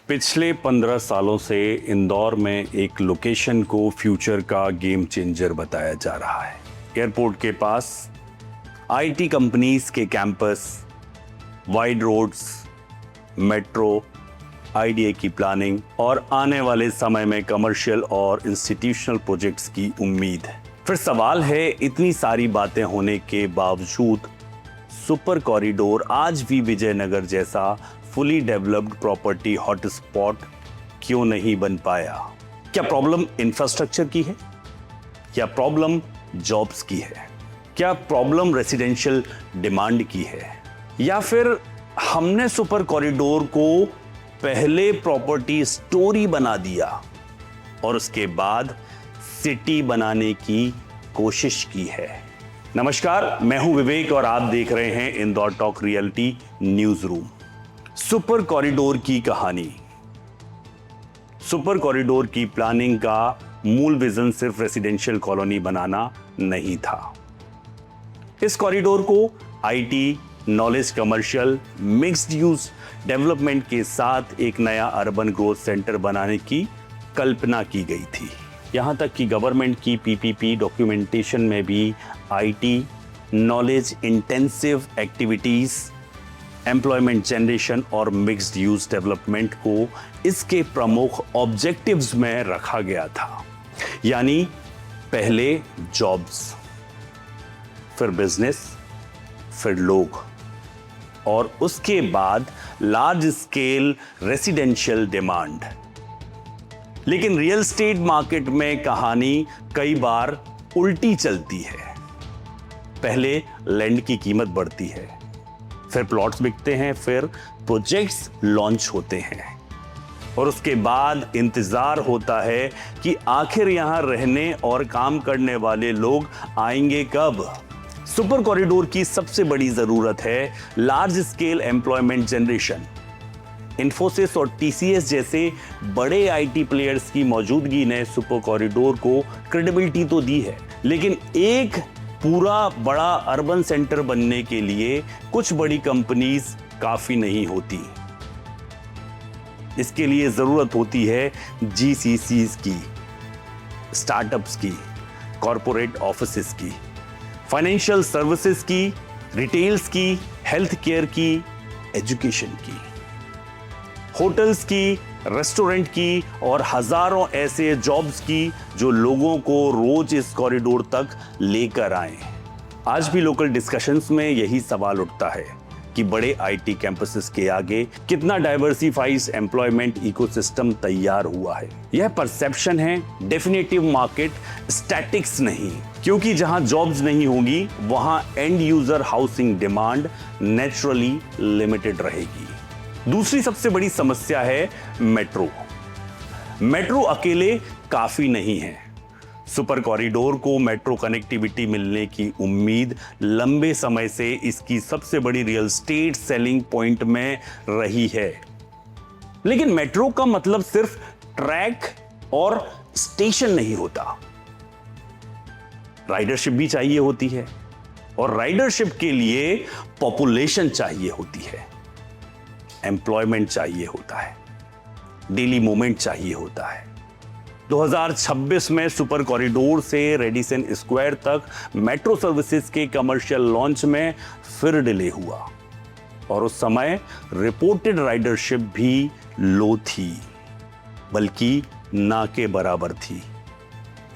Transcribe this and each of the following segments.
पिछले 15 सालों से इंदौर में एक लोकेशन को फ्यूचर का गेम चेंजर बताया जा रहा है। एयरपोर्ट के पास आईटी कंपनीज के campus, wide roads, metro, IDA की प्लानिंग और आने वाले समय में कमर्शियल और इंस्टीट्यूशनल प्रोजेक्ट्स की उम्मीद है। फिर सवाल है, इतनी सारी बातें होने के बावजूद सुपर कॉरिडोर आज भी विजयनगर जैसा फुली डेवलप्ड प्रॉपर्टी हॉटस्पॉट क्यों नहीं बन पाया? क्या प्रॉब्लम इंफ्रास्ट्रक्चर की है या प्रॉब्लम जॉब्स की है? क्या प्रॉब्लम रेसिडेंशियल डिमांड की है या फिर हमने सुपर कॉरिडोर को पहले प्रॉपर्टी स्टोरी बना दिया और उसके बाद सिटी बनाने की कोशिश की है? नमस्कार, मैं हूं विवेक और आप देख रहे हैं Indore talk reality news room. Super corridor की कहानी। सुपर कॉरिडोर की प्लानिंग का मूल विजन सिर्फ रेसिडेंशियल कॉलोनी बनाना नहीं था। इस कॉरिडोर को IT, knowledge, commercial, mixed use development के साथ एक नया अर्बन ग्रोथ सेंटर बनाने की कल्पना की गई थी। यहां तक कि गवर्नमेंट की पीपीपी डॉक्यूमेंटेशन में भी IT, knowledge intensive activities, employment generation और मिक्स्ड यूज डेवलपमेंट को इसके प्रमुख ऑब्जेक्टिव्स में रखा गया था। यानी पहले जॉब्स, फिर बिजनेस, फिर लोग और उसके बाद लार्ज स्केल रेसिडेंशियल डिमांड। लेकिन रियल एस्टेट मार्केट में कहानी कई बार उल्टी चलती है। पहले लैंड की कीमत बढ़ती है, फिर प्लॉट्स बिकते हैं, फिर प्रोजेक्ट्स लॉन्च होते हैं और उसके बाद इंतजार होता है कि आखिर यहां रहने और काम करने वाले लोग आएंगे कब। सुपर कॉरिडोर की सबसे बड़ी जरूरत है large scale employment generation. Infosys और टीसीएस जैसे बड़े आईटी प्लेयर्स की मौजूदगी ने सुपर कॉरिडोर को क्रेडिबिलिटी तो दी है, लेकिन एक पूरा बड़ा अर्बन सेंटर बनने के लिए कुछ बड़ी कंपनीज काफी नहीं होती। इसके लिए जरूरत होती है जीसीसीज की, स्टार्टअप्स की, कॉरपोरेट ऑफिसेस की, फाइनेंशियल सर्विसेज की, रिटेल्स की, हेल्थ केयर की, एजुकेशन की, होटल्स की, रेस्टोरेंट की और हजारों ऐसे जॉब्स की जो लोगों को रोज इस कॉरिडोर तक लेकर आए। आज भी लोकल डिस्कशंस में यही सवाल उठता है कि बड़े आईटी कैंपसेस के आगे कितना डाइवर्सिफाइड एम्प्लॉयमेंट इकोसिस्टम तैयार हुआ है। यह परसेप्शन है, डेफिनेटिव मार्केट स्टैटिक्स नहीं, क्योंकि जहां जॉब्स नहीं होगी वहां and user housing demand naturally limited रहेगी। दूसरी सबसे बड़ी समस्या है मेट्रो। मेट्रो अकेले काफी नहीं है। सुपर कॉरिडोर को मेट्रो कनेक्टिविटी मिलने की उम्मीद लंबे समय से इसकी सबसे बड़ी रियल एस्टेट सेलिंग पॉइंट में रही है। लेकिन मेट्रो का मतलब सिर्फ ट्रैक और स्टेशन नहीं होता। राइडरशिप भी चाहिए होती है और राइडरशिप के लिए पॉपुलेशन चाहिए होती है, एम्प्लॉयमेंट चाहिए होता है, डेली मूवमेंट चाहिए होता है। 2026 में सुपर कॉरिडोर से रेडिसन स्क्वायर तक मेट्रो सर्विसेज के कमर्शियल लॉन्च में फिर डिले हुआ और उस समय रिपोर्टेड राइडरशिप भी लो थी, बल्कि ना के बराबर थी।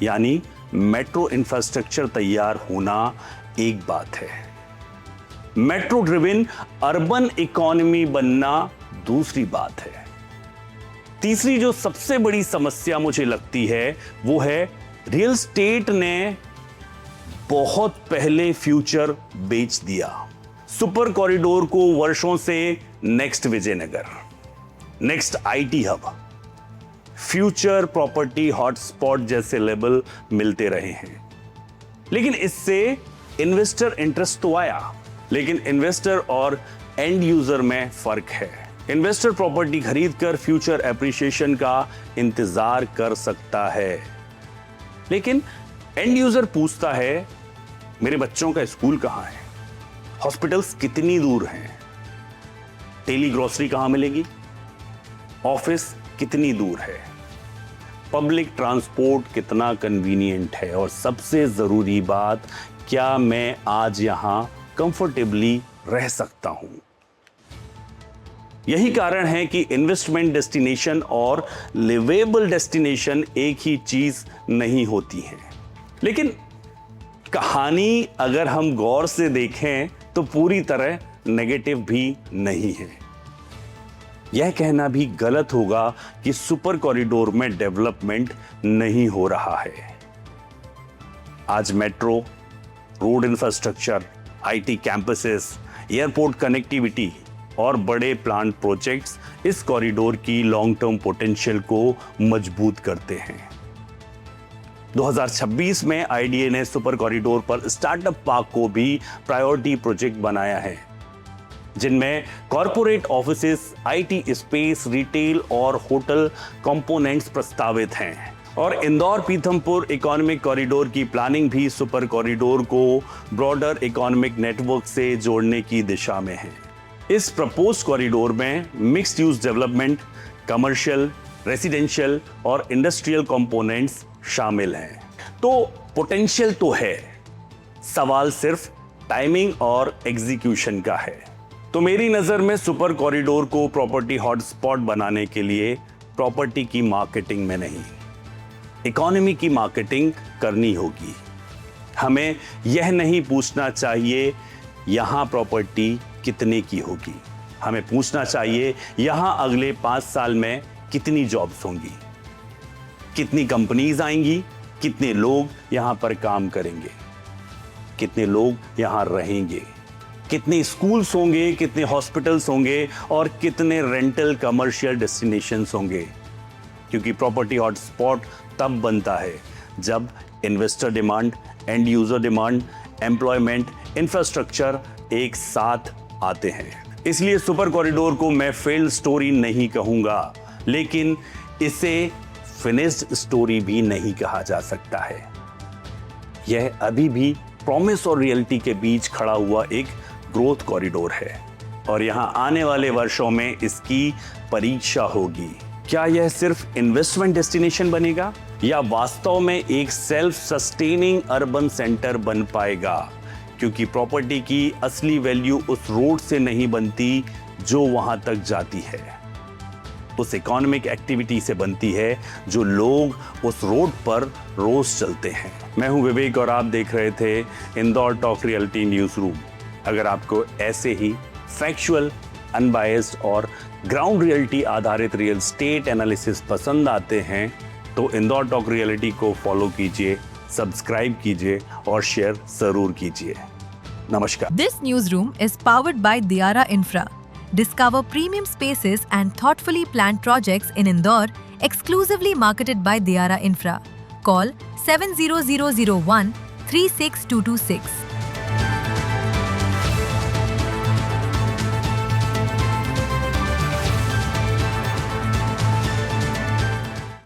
यानी मेट्रो इंफ्रास्ट्रक्चर तैयार होना एक बात है, मेट्रो ड्रिवन अर्बन इकोनॉमी बनना दूसरी बात है। तीसरी जो सबसे बड़ी समस्या मुझे लगती है वो है रियल एस्टेट ने बहुत पहले फ्यूचर बेच दिया। सुपर कॉरिडोर को वर्षों से next Vijaynagar, next IT hub, future property hotspot जैसे लेबल मिलते रहे हैं। लेकिन इससे इन्वेस्टर इंटरेस्ट तो आया, लेकिन इन्वेस्टर और एंड यूजर में फर्क है। इन्वेस्टर प्रॉपर्टी खरीदकर फ्यूचर एप्रिसिएशन का इंतजार कर सकता है, लेकिन एंड यूजर पूछता है मेरे बच्चों का स्कूल कहां है, हॉस्पिटल्स कितनी दूर हैं, डेली ग्रोसरी कहां मिलेगी, ऑफिस कितनी दूर है, पब्लिक ट्रांसपोर्ट कितना कन्वीनियंट है, और सबसे ज़रूरी बात, क्या मैं आज यहाँ कंफर्टेबली रह सकता हूँ। यही कारण है कि इन्वेस्टमेंट डेस्टिनेशन और लिवेबल डेस्टिनेशन एक ही चीज नहीं होती है। लेकिन कहानी अगर हम गौर से देखें तो पूरी तरह नेगेटिव भी नहीं है। यह कहना भी गलत होगा कि सुपर कॉरिडोर में डेवलपमेंट नहीं हो रहा है। आज metro, road infrastructure, IT campuses, airport connectivity और बड़े प्लांट प्रोजेक्ट्स इस कॉरिडोर की लॉन्ग टर्म पोटेंशियल को मजबूत करते हैं। 2026 में आईडीए ने सुपर कॉरिडोर पर स्टार्टअप पार्क को भी प्रायोरिटी प्रोजेक्ट बनाया है, जिनमें corporate offices, IT space, retail और होटल कंपोनेंट्स प्रस्तावित हैं। और इंदौर पीथमपुर इकोनॉमिक कॉरिडोर की प्लानिंग भी सुपर कॉरिडोर को ब्रॉडर इकोनॉमिक नेटवर्क से जोड़ने की दिशा में है। इस प्रपोज कॉरिडोर में mixed use development, commercial, residential और इंडस्ट्रियल कंपोनेंट्स शामिल हैं। तो पोटेंशियल तो है, सवाल सिर्फ टाइमिंग और एग्जीक्यूशन का है। तो मेरी नजर में सुपर कॉरिडोर को प्रॉपर्टी हॉटस्पॉट बनाने के लिए प्रॉपर्टी की मार्केटिंग में नहीं, इकोनॉमी की मार्केटिंग करनी होगी। हमें यह नहीं पूछना चाहिए यहां प्रॉपर्टी कितने की होगी, हमें पूछना चाहिए यहां अगले 5 साल में कितनी जॉब्स होंगी, कितनी कंपनीज आएंगी, कितने लोग यहां पर काम करेंगे, कितने लोग यहां रहेंगे, कितने स्कूल्स होंगे, कितने हॉस्पिटल्स होंगे और कितने रेंटल कमर्शियल डेस्टिनेशंस होंगे। क्योंकि प्रॉपर्टी हॉटस्पॉट तब बनता है जब investor demand, and user demand, employment, infrastructure एक साथ आते हैं। इसलिए सुपर कॉरिडोर को मैं फेल्ड स्टोरी नहीं कहूंगा, लेकिन इसे फिनिश्ड स्टोरी भी नहीं कहा जा सकता है। यह अभी भी प्रॉमिस और रियलिटी के बीच खड़ा हुआ एक ग्रोथ कॉरिडोर है, और यहां आने वाले वर्षों में इसकी परीक्षा होगी। क्या यह सिर्फ इन्वेस्टमेंट डेस्टिनेशन बनेगा या वास्तव में एक सेल्फ सस्टेनिंग अर्बन सेंटर बन पाएगा? क्योंकि प्रॉपर्टी की असली वैल्यू उस रोड से नहीं बनती जो वहां तक जाती है, उस इकोनॉमिक एक्टिविटी से बनती है जो लोग उस रोड पर रोज चलते हैं। मैं हूं विवेक और आप देख रहे थे Indore talk reality news room. अगर आपको ऐसे ही फैक्चुअल, अनबायस्ड और ग्राउंड रियलिटी आधारित रियल स्टेट एनालिसिस पसंद आते हैं तो इंदौर टॉक रियलिटी को फॉलो कीजिए, सब्सक्राइब कीजिए और शेयर जरूर कीजिए। नमस्कार। This newsroom is powered by Diara Infra. Discover premium spaces and thoughtfully planned projects in Indore, exclusively marketed by Diara Infra. Call 70001 36226.